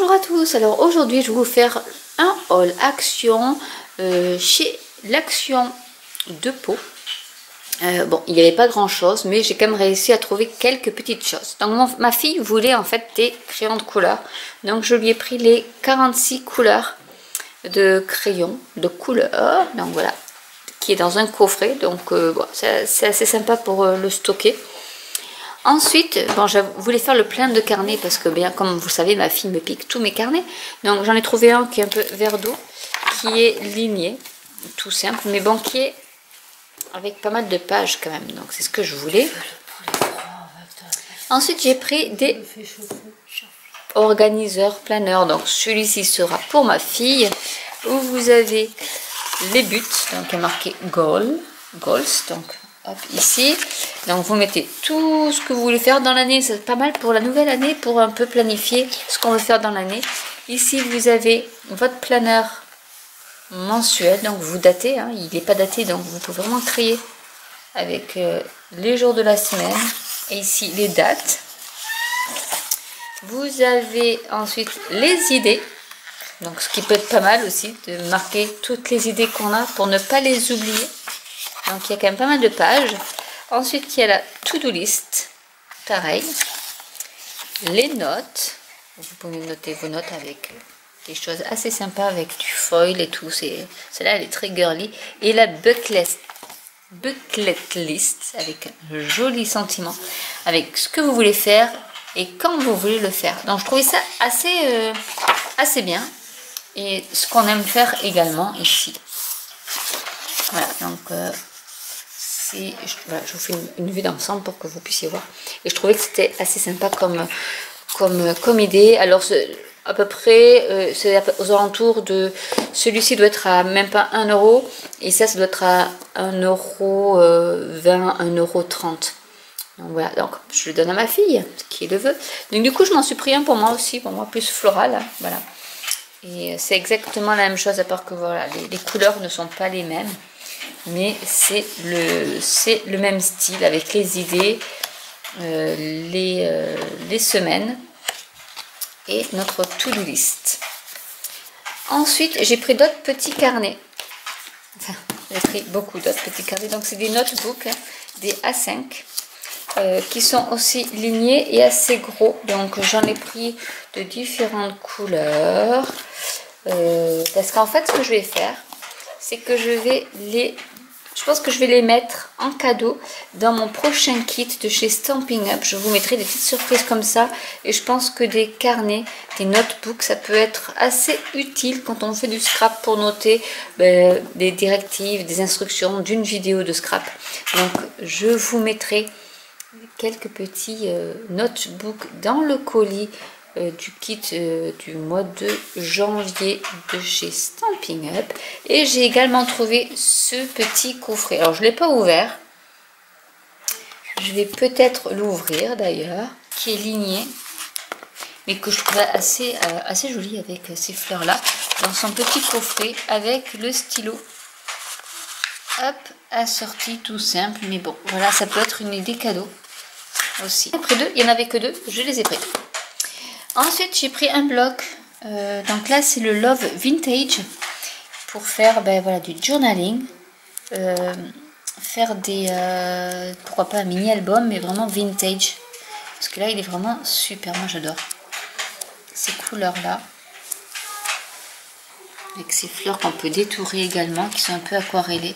Bonjour à tous, alors aujourd'hui je vais vous faire un haul action chez l'Action de Pau. Bon, il n'y avait pas grand chose, mais j'ai quand même réussi à trouver quelques petites choses. Donc ma fille voulait en fait des crayons de couleur, donc je lui ai pris les 46 couleurs de crayons de couleur, donc voilà, qui est dans un coffret, donc bon, c'est assez sympa pour le stocker. Ensuite, bon, je voulais faire le plein de carnets parce que, bien, comme vous savez, ma fille me pique tous mes carnets. Donc, j'en ai trouvé un qui est un peu vert d'eau, qui est ligné, tout simple, mais bon, qui est avec pas mal de pages quand même. Donc, c'est ce que je voulais. Ensuite, j'ai pris des organiseurs planeurs. Donc, celui-ci sera pour ma fille, où vous avez les buts. Donc, il y a marqué goals, donc hop, ici. Donc vous mettez tout ce que vous voulez faire dans l'année, c'est pas mal pour la nouvelle année, pour un peu planifier ce qu'on veut faire dans l'année. Ici vous avez votre planeur mensuel, donc vous datez, hein, il n'est pas daté, donc vous pouvez vraiment trier avec les jours de la semaine. Et ici les dates. Vous avez ensuite les idées, donc ce qui peut être pas mal aussi, de marquer toutes les idées qu'on a pour ne pas les oublier. Donc il y a quand même pas mal de pages. Ensuite il y a la to-do list, pareil. Les notes, vous pouvez noter vos notes avec des choses assez sympas, avec du foil et tout. Celle-là elle est très girly. Et la bucket list avec un joli sentiment, avec ce que vous voulez faire et quand vous voulez le faire. Donc je trouvais ça assez bien. Et ce qu'on aime faire également ici. Voilà, donc voilà, je vous fais une vue d'ensemble pour que vous puissiez voir. Et je trouvais que c'était assez sympa comme idée. Alors à peu près, c'est aux alentours de... Celui-ci doit être à même pas 1 euro. Et ça doit être à 1,20 €, 1,30 €. Donc voilà, donc je le donne à ma fille, qui le veut. Donc du coup, je m'en suis pris un pour moi aussi, pour moi plus floral. Hein, voilà. Et c'est exactement la même chose, à part que voilà, les couleurs ne sont pas les mêmes. Mais c'est le même style avec les idées, les semaines et notre to-do list. Ensuite, j'ai pris d'autres petits carnets. Enfin, j'ai pris beaucoup d'autres petits carnets. Donc, c'est des notebooks, hein, des A5, qui sont aussi lignés et assez gros. Donc, j'en ai pris de différentes couleurs. Parce qu'en fait, ce que je vais faire, c'est que je pense que je vais les mettre en cadeau dans mon prochain kit de chez Stampin' Up. Je vous mettrai des petites surprises comme ça. Et je pense que des carnets, des notebooks, ça peut être assez utile quand on fait du scrap pour noter des directives, des instructions d'une vidéo de scrap. Donc je vous mettrai quelques petits notebooks dans le colis du kit du mois de janvier de chez Stampin' Up. Et j'ai également trouvé ce petit coffret. Alors je ne l'ai pas ouvert. Je vais peut-être l'ouvrir d'ailleurs. Qui est ligné. Mais que je trouve assez joli avec ces fleurs là. Dans son petit coffret avec le stylo. Hop, assorti tout simple. Mais bon, voilà, ça peut être une idée cadeau aussi. Après deux, il n'y en avait que 2. Je les ai pris. Ensuite, j'ai pris un bloc. Donc là, c'est le Love Vintage pour faire voilà, du journaling. Faire des... pourquoi pas un mini-album, mais vraiment vintage. Parce que là, il est vraiment super. Moi, j'adore ces couleurs-là. Avec ces fleurs qu'on peut détourer également, qui sont un peu aquarellées.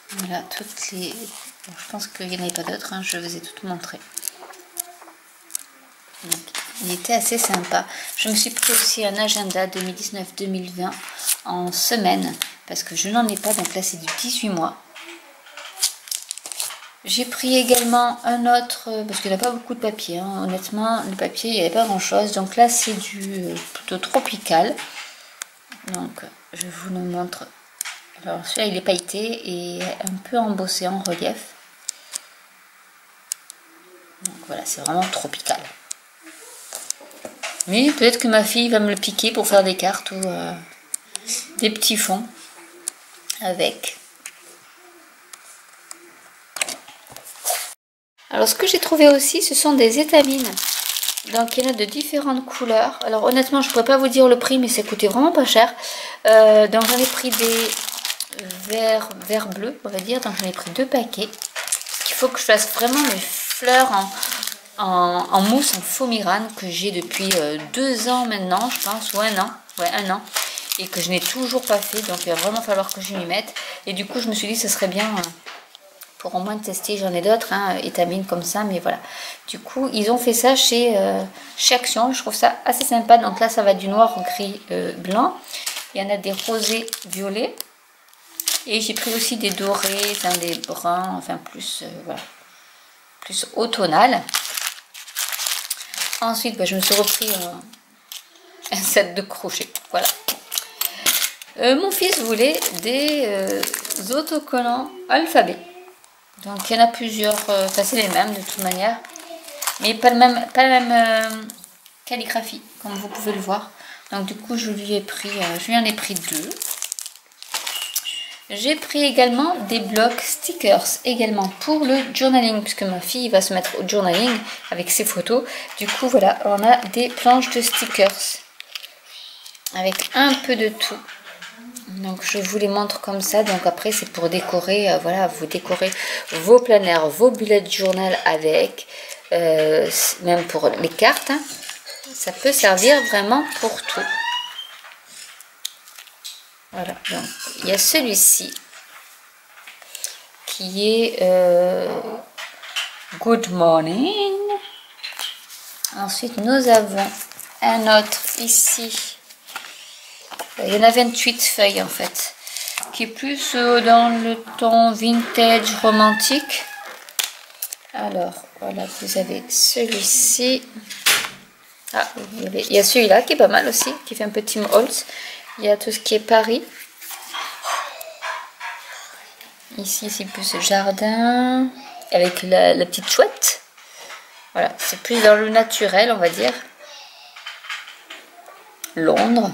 Voilà, toutes les... Bon, je pense qu'il n'y en avait pas d'autres, hein, je vous ai toutes montrées. Donc, il était assez sympa. Je me suis pris aussi un agenda 2019-2020 en semaine, parce que je n'en ai pas, donc là c'est du 18 mois. J'ai pris également un autre, parce qu'il n'y a pas beaucoup de papier, hein. Honnêtement, le papier, il n'y avait pas grand chose. Donc là c'est du plutôt tropical. Donc je vous le montre. Alors celui-là il est pailleté et un peu embossé en relief. Donc voilà, c'est vraiment tropical. Mais peut-être que ma fille va me le piquer pour faire des cartes ou des petits fonds avec. Alors ce que j'ai trouvé aussi, ce sont des étamines. Donc il y en a de différentes couleurs. Alors honnêtement je ne pourrais pas vous dire le prix, mais ça coûtait vraiment pas cher. Donc j'en ai pris des vert bleu, on va dire. Donc j'en ai pris 2 paquets. Parce qu'il faut que je fasse vraiment mes fleurs en mousse en faux-mirane que j'ai depuis 2 ans maintenant, je pense, ou 1 an. Ouais, 1 an. Et que je n'ai toujours pas fait. Donc il va vraiment falloir que je m'y mette. Et du coup je me suis dit que ce serait bien... pour au moins tester, j'en ai d'autres, hein, étamines comme ça, mais voilà. Du coup, ils ont fait ça chez Action, je trouve ça assez sympa. Donc là, ça va du noir au gris blanc. Il y en a des rosés violets. Et j'ai pris aussi des dorés, enfin des bruns, enfin plus, voilà, plus automnal. Ensuite, je me suis repris un set de crochets, voilà. Mon fils voulait des autocollants alphabet. Donc il y en a plusieurs, enfin c'est les mêmes de toute manière, mais pas la même calligraphie, comme vous pouvez le voir. Donc du coup je lui en ai pris 2. J'ai pris également des blocs stickers, également pour le journaling, puisque ma fille va se mettre au journaling avec ses photos. Du coup voilà, on a des planches de stickers, avec un peu de tout. Donc je vous les montre comme ça. Donc après c'est pour décorer, voilà, vous décorez vos planners, vos bullet journal avec, même pour les cartes, hein. Ça peut servir vraiment pour tout. Voilà, donc il y a celui-ci qui est Good Morning. Ensuite nous avons un autre ici. Il y en a 28 feuilles en fait, qui est plus dans le ton vintage romantique. Alors voilà, vous avez celui-ci. Ah, il y a celui-là qui est pas mal aussi, qui fait un peu Tim Holtz. Il y a tout ce qui est Paris. Ici c'est plus jardin, avec la petite chouette. Voilà, c'est plus dans le naturel on va dire. Londres.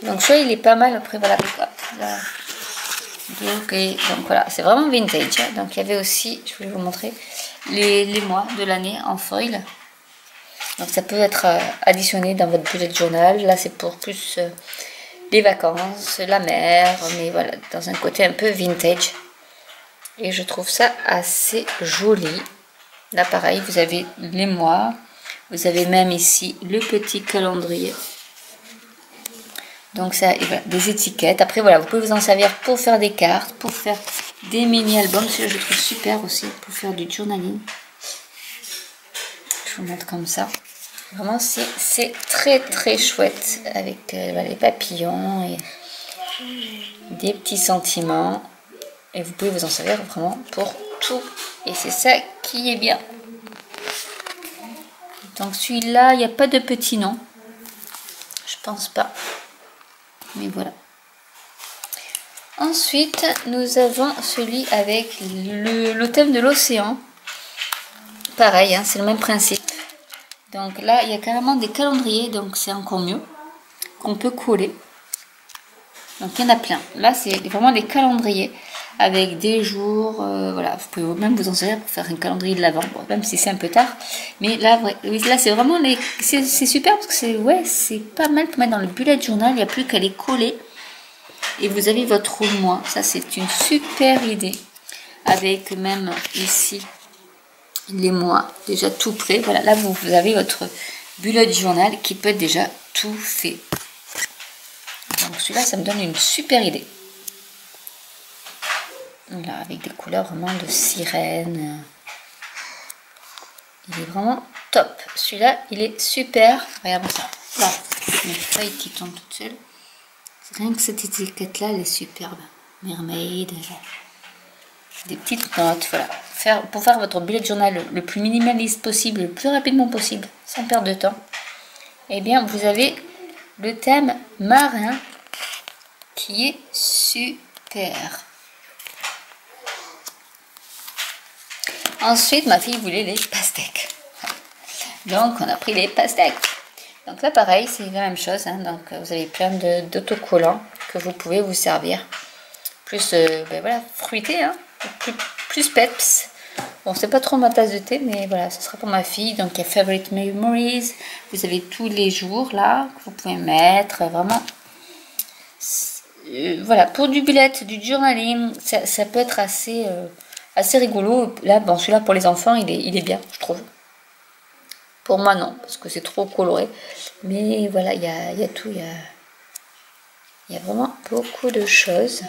Donc celui il est pas mal, après voilà. Donc voilà, c'est vraiment vintage, hein. Donc il y avait aussi, je voulais vous montrer, les mois de l'année en foil. Donc ça peut être additionné dans votre bullet journal. Là c'est pour plus les vacances, la mer, mais voilà, dans un côté un peu vintage. Et je trouve ça assez joli. Là pareil, vous avez les mois, vous avez même ici le petit calendrier. Donc ça, et voilà, des étiquettes. Après voilà, vous pouvez vous en servir pour faire des cartes, pour faire des mini-albums. Celui-là je trouve super aussi pour faire du journaling. Je vous montre comme ça. Vraiment c'est très très chouette avec voilà, les papillons et des petits sentiments. Et vous pouvez vous en servir vraiment pour tout. Et c'est ça qui est bien. Donc celui-là, il n'y a pas de petit nom. Je pense pas. Mais voilà. Ensuite, nous avons celui avec le thème de l'océan. Pareil, hein, c'est le même principe. Donc là, il y a carrément des calendriers, donc c'est encore mieux, qu'on peut coller. Donc il y en a plein. Là, c'est vraiment des calendriers avec des jours. Voilà, vous pouvez même vous en servir pour faire un calendrier de l'Avent, bon, même si c'est un peu tard. Mais là, ouais, là c'est vraiment c'est super parce que c'est pas mal pour mettre dans le bullet journal. Il n'y a plus qu'à les coller et vous avez votre mois. Ça, c'est une super idée. Avec même ici les mois déjà tout prêt. Voilà, là vous avez votre bullet journal qui peut être déjà tout fait. Donc celui-là, ça me donne une super idée. Là, avec des couleurs vraiment de sirène. Il est vraiment top. Celui-là, il est super. Regardez ça. Là, mes feuilles qui tombent toutes seules. Rien que cette étiquette-là, elle est superbe. Mermaid. Des petites notes, voilà. Pour faire votre bullet journal le plus minimaliste possible, le plus rapidement possible, sans perdre de temps, eh bien, vous avez le thème marin qui est super. Ensuite, ma fille voulait les pastèques. Donc, on a pris les pastèques. Donc là, pareil, c'est la même chose. Hein. Donc, vous avez plein d'autocollants que vous pouvez vous servir. Plus, ben voilà, fruité, hein. Plus peps. Bon, c'est pas trop ma tasse de thé, mais voilà, ce sera pour ma fille. Donc, il y a Favorite Memories. Vous avez tous les jours là que vous pouvez mettre. Vraiment, voilà, pour du bullet, du journaling, ça peut être assez, assez rigolo. Là, bon, celui-là pour les enfants, il est bien, je trouve. Pour moi, non, parce que c'est trop coloré. Mais voilà, il y a tout. Il y a vraiment beaucoup de choses.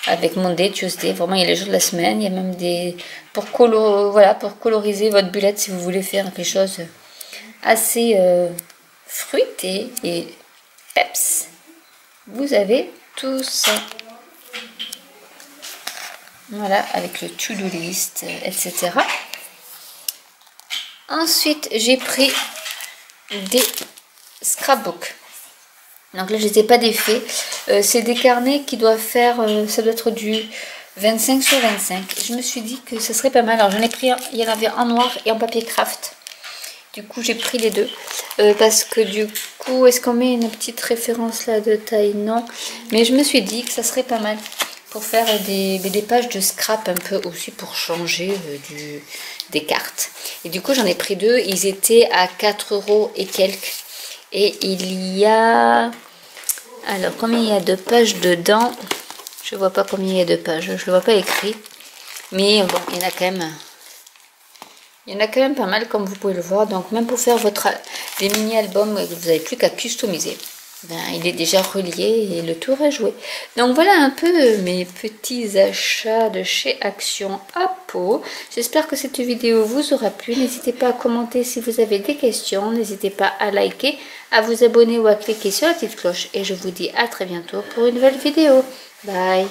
Avec Monday, Tuesday, vraiment, il y a les jours de la semaine. Il y a même des... pour coloriser votre bullet si vous voulez faire quelque chose assez fruité et peps. Vous avez tout ça. Voilà, avec le to-do list, etc. Ensuite, j'ai pris des scrapbooks. Donc là, je ne les ai pas défaits. C'est des carnets qui doivent faire, ça doit être du 25 sur 25. Je me suis dit que ce serait pas mal. Alors j'en ai pris, il y en avait en noir et en papier craft. Du coup, j'ai pris les deux. Parce que du coup, est-ce qu'on met une petite référence là de taille? Non. Mais je me suis dit que ça serait pas mal pour faire des pages de scrap un peu aussi pour changer des cartes. Et du coup, j'en ai pris deux. Ils étaient à 4 € et quelques. Et il y a... Alors, combien il y a de pages dedans? Je ne vois pas combien il y a de pages. Je ne le vois pas écrit. Mais bon, il y en a quand même... Il y en a quand même pas mal, comme vous pouvez le voir. Donc, même pour faire des mini-albums, vous n'avez plus qu'à customiser. Ben, il est déjà relié et le tour est joué. Donc, voilà un peu mes petits achats de chez Action à Pau. J'espère que cette vidéo vous aura plu. N'hésitez pas à commenter si vous avez des questions. N'hésitez pas à liker, à vous abonner ou à cliquer sur la petite cloche. Et je vous dis à très bientôt pour une nouvelle vidéo. Bye!